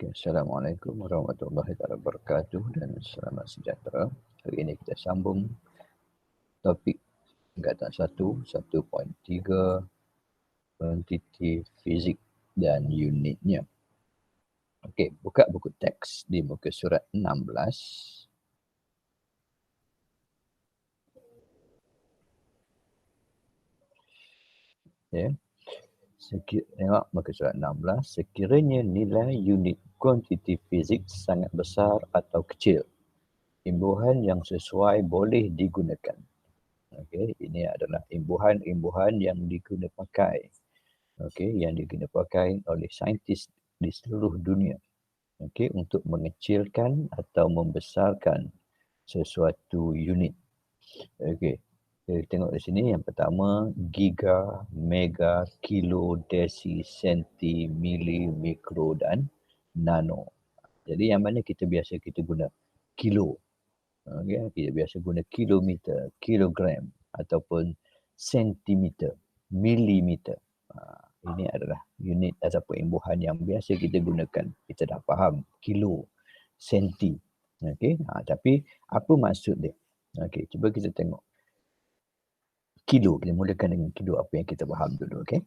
Okay, Assalamualaikum warahmatullahi wabarakatuh dan selamat sejahtera. Hari ini kita sambung topik tingkatan 1.3 kuantiti fizik dan unitnya. Okey, buka buku teks di muka surat 16. Ya. Tengok muka surat 16. Sekiranya nilai unit kuantiti fizik sangat besar atau kecil, imbuhan yang sesuai boleh digunakan. Okey, ini adalah imbuhan-imbuhan yang diguna pakai. Okey, yang diguna pakai oleh saintis di seluruh dunia. Okey, untuk mengecilkan atau membesarkan sesuatu unit. Okey. Kita tengok di sini yang pertama giga, mega, kilo, desi, senti, mili, mikro dan nano. Jadi yang mana kita biasa guna kilo. Okay, kita biasa guna kilometer, kilogram ataupun sentimeter, milimeter. Ini adalah unit ataupun imbuhan yang biasa kita gunakan. Kita dah faham kilo, senti. Okey, tapi apa maksud dia? Okey, cuba kita tengok. Kilo, kita mulakan dengan kilo apa yang kita faham dulu. Okey.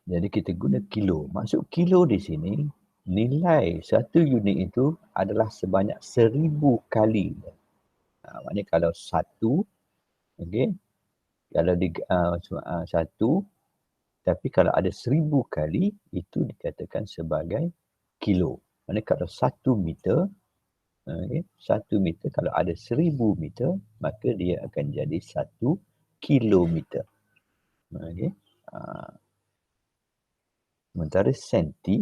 Jadi kita guna kilo. Maksud kilo di sini, nilai satu unit itu adalah sebanyak 1000 kali. Maknanya kalau satu, okey, kalau satu, tapi kalau ada 1000 kali, itu dikatakan sebagai kilo. Maknanya kalau 1 meter, okey, 1 meter, kalau ada 1000 meter, maka dia akan jadi 1 kilometer. Okey. Sementara senti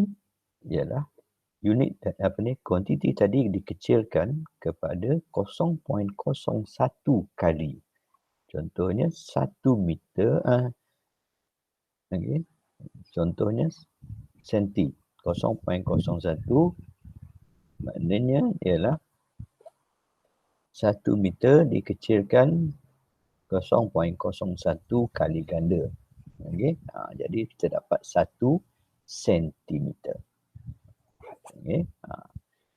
ialah unit kuantiti tadi dikecilkan kepada 0.01 kali. Contohnya 1 meter, okay. Contohnya senti 0.01 maknanya ialah 1 meter dikecilkan 0.01 kali ganda. Okay. Jadi kita dapat 1 sentimeter. Okay.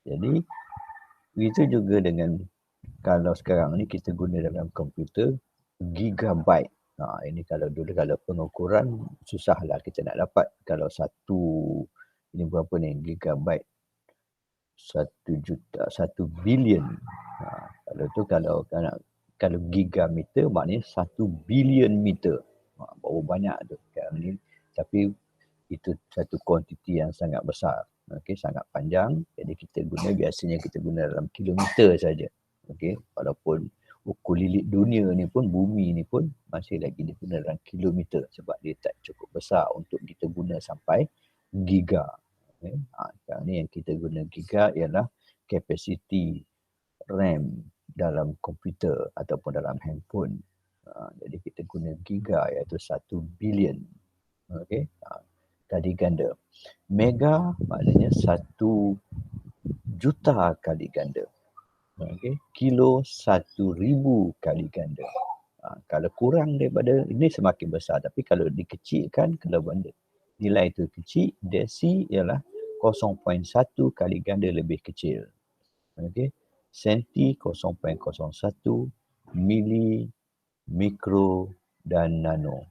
Jadi begitu juga dengan kalau sekarang ni kita guna dalam komputer gigabyte. Ini kalau dulu kalau pengukuran susahlah kita nak dapat. Kalau satu, ini berapa ni gigabyte? 1 bilion. Kalau tu kalau gigameter maknanya 1 bilion meter. Berapa banyak tu sekarang ni. Tapi itu satu kuantiti yang sangat besar. Okey, sangat panjang. Jadi biasanya kita guna dalam kilometer saja. Okey, walaupun ukur lilit dunia ni pun, bumi ni pun masih lagi digunakan dalam kilometer sebab dia tak cukup besar untuk kita guna sampai giga. Okay. Sekarang ni yang kita guna giga ialah kapasiti RAM dalam komputer ataupun dalam handphone. Jadi kita guna giga iaitu 1 bilion. Okey. Kali ganda. Mega maknanya 1 juta kali ganda. Okey. Kilo 1000 kali ganda. Kalau kurang daripada ini semakin besar, tapi kalau dikecilkan, kalau benda nilai itu kecil, desi ialah 0.1 kali ganda lebih kecil. Okey. Senti 0.01, mili, mikro dan nano.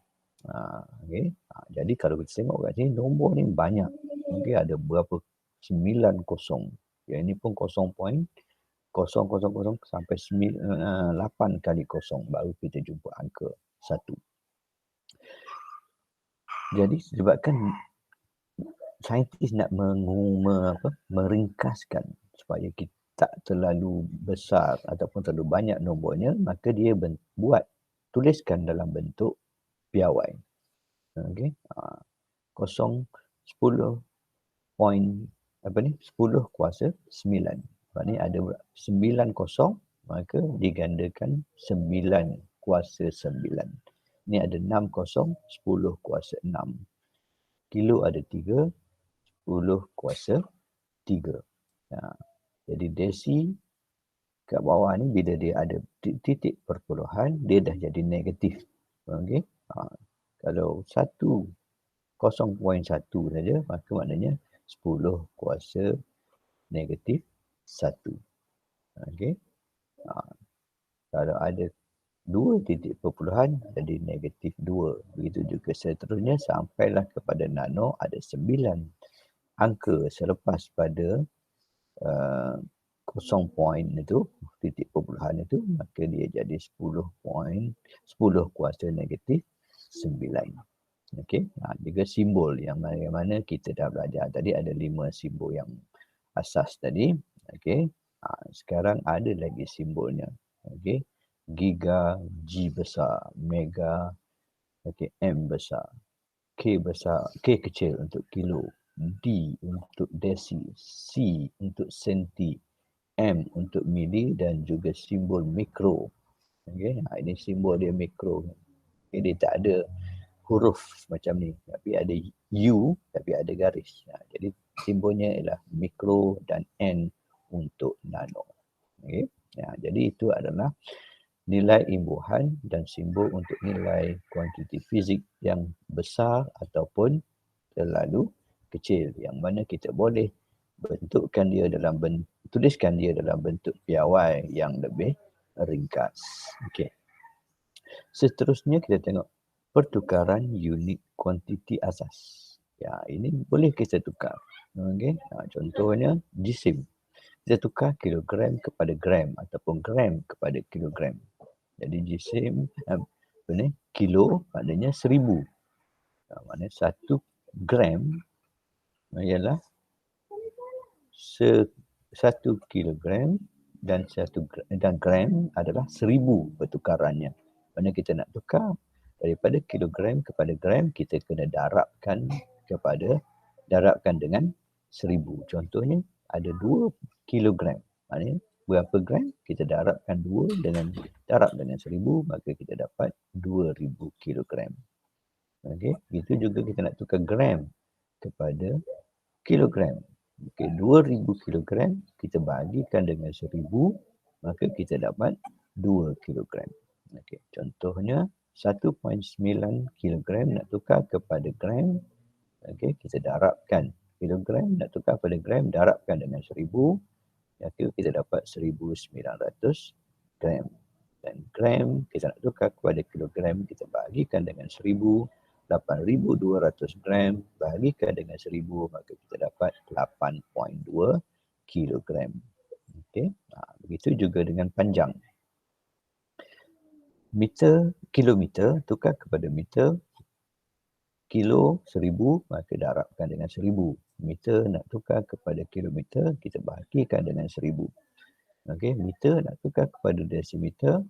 Okay. Jadi kalau kita tengok kat sini nombor ni banyak. Okey, ada berapa 9 kosong. Yang ini pun 0.000 sampai 8 kali kosong baru kita jumpa angka 1. Jadi sebabkan saintis nak meringkaskan supaya kita tak terlalu besar ataupun terlalu banyak nombornya, maka dia tuliskan dalam bentuk piawai. Okey. 10 kuasa 9. Maknanya ada 9 kosong, maka digandakan 9 kuasa 9. Ini ada 6 kosong, 10 kuasa 6. Kilo ada 3, 10 kuasa 3. Jadi desi kat bawah ni bila dia ada titik perpuluhan, dia dah jadi negatif. Okey. Kalau 0.1 saja, maka maknanya 10 kuasa negatif 1. Okey. Kalau ada 2 titik perpuluhan jadi negatif 2. Begitu juga seterusnya sampailah kepada nano ada 9 angka selepas pada 0 point itu, titik perpuluhan itu, maka dia jadi 10 point, 10 kuasa negatif 9. Okey. Juga simbol yang mana kita dah belajar tadi ada 5 simbol yang asas tadi. Okey. Sekarang ada lagi simbolnya. Okey. Giga, G besar, mega, okey, M besar, K besar, K kecil untuk kilo, D untuk desi, C untuk senti, M untuk mili dan juga simbol mikro. Okey. Ini simbol dia mikro. Okay, dia tak ada huruf macam ni, tapi ada U tapi ada garis. Jadi simbolnya ialah mikro dan N untuk nano. Okey. Jadi itu adalah nilai imbuhan dan simbol untuk nilai kuantiti fizik yang besar ataupun terlalu kecil, yang mana kita boleh bentukkan dia dalam tuliskan dia dalam bentuk piawai yang lebih ringkas. Okey. Seterusnya kita tengok pertukaran unit kuantiti asas. Ini boleh kita tukar. Okey. Contohnya jisim. Kita tukar kilogram kepada gram ataupun gram kepada kilogram. Jadi jisim kilo maknanya 1000. Maknanya 1 gram ialah 1 kilogram dan gram adalah 1000 pertukarannya. Mana kita nak tukar daripada kilogram kepada gram, kita kena darabkan dengan 1000. Contohnya ada 2 kilogram. Maknanya berapa gram? Kita darab dengan 1000, maka kita dapat 2000 kilogram. Okey, itu juga kita nak tukar gram kepada kilogram. Okey, 2000 kilogram kita bahagikan dengan 1000, maka kita dapat 2 kilogram. Okey, contohnya 1.9 kilogram nak tukar kepada gram. Okey, kita darabkan kilogram nak tukar pada gram, darabkan dengan 1000. Kita dapat 1900 gram. Dan gram kita nak tukar kepada kilogram, kita bahagikan dengan 1000, 8200 gram bahagikan dengan 1000, maka kita dapat 8.2 kilogram. Okey. Begitu juga dengan panjang. Kilometer tukar kepada meter, kilo 1000 maka darabkan dengan 1000. Meter nak tukar kepada kilometer, kita bahagikan dengan 1000. Okey, meter nak tukar kepada desimeter,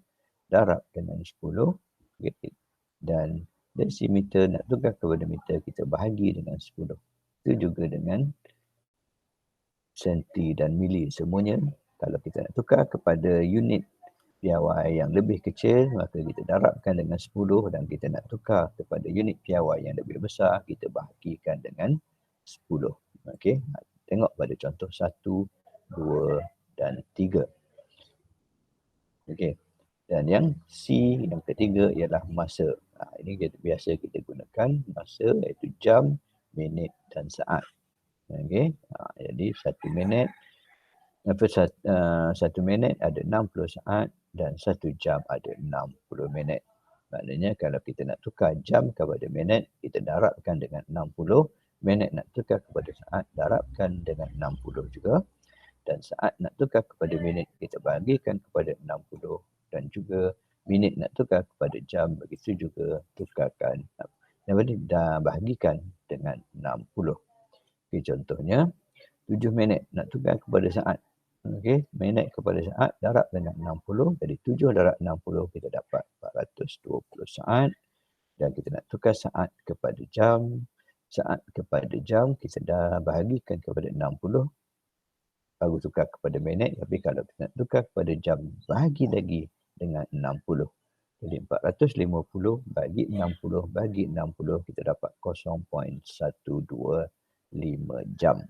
darab dengan 10. Okay. Dan desimeter nak tukar kepada meter, kita bahagi dengan 10. Itu juga dengan senti dan mili. Semuanya kalau kita nak tukar kepada unit piawai yang lebih kecil, maka kita darabkan dengan 10, dan kita nak tukar kepada unit piawai yang lebih besar, kita bahagikan dengan 10. Okey. Tengok pada contoh 1, 2 dan 3. Okey. Dan yang C yang ketiga ialah masa. Ini biasa kita gunakan masa, iaitu jam, minit dan saat. Okey. Jadi 1 minit ada 60 saat dan 1 jam ada 60 minit. Maknanya kalau kita nak tukar jam kepada minit, kita darabkan dengan 60. Minit nak tukar kepada saat, darabkan dengan 60 juga. Dan saat nak tukar kepada minit, kita bahagikan kepada 60. Dan juga minit nak tukar kepada jam, begitu juga tukarkan. Dah bahagikan dengan 60. Okay, contohnya 7 minit nak tukar kepada saat. Okey, minit kepada saat darab dengan 60. Jadi 7 darab 60 kita dapat 420 saat. Dan kita nak tukar saat kepada jam. Saat kepada jam kita dah bahagikan kepada 60. Baru tukar kepada minit. Tapi kalau kita nak tukar kepada jam, bahagi lagi dengan 60. Jadi 450 bagi 60 bagi 60, kita dapat 0.125 jam.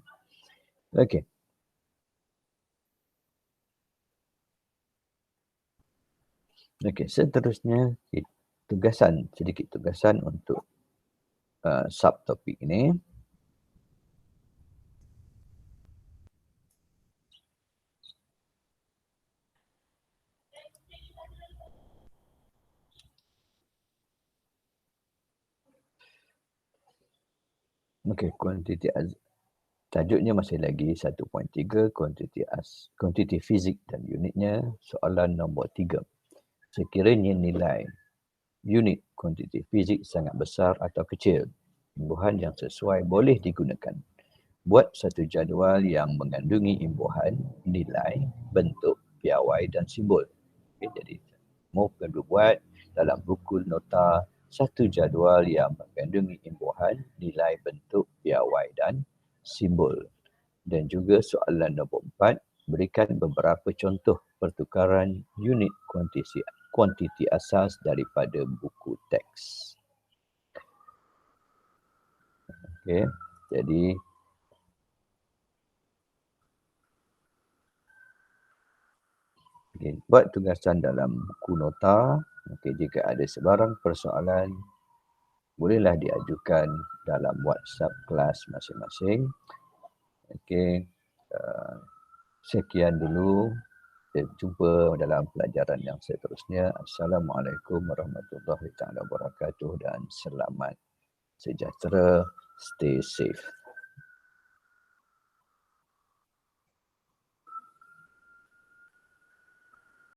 Okey. Okey, seterusnya sedikit tugasan untuk subtopik ini. Okey, tajuknya masih lagi 1.3 kuantiti fizik dan unitnya. Soalan nombor 3. Sekiranya nilai unit kuantiti fizik sangat besar atau kecil, imbuhan yang sesuai boleh digunakan. Buat satu jadual yang mengandungi imbuhan, nilai, bentuk, piawai dan simbol. Okay, jadi mau perlu buat dalam buku nota satu jadual yang mengandungi imbuhan, nilai, bentuk, piawai dan simbol. Dan juga soalan nombor 4, berikan beberapa contoh pertukaran unit kuantiti asas daripada buku teks. Okey, jadi buat tugasan dalam buku nota. Jika ada sebarang persoalan, bolehlah diajukan dalam WhatsApp kelas masing-masing. Sekian dulu. Kita jumpa dalam pelajaran yang seterusnya. Assalamualaikum warahmatullahi wabarakatuh dan selamat sejahtera. Stay safe.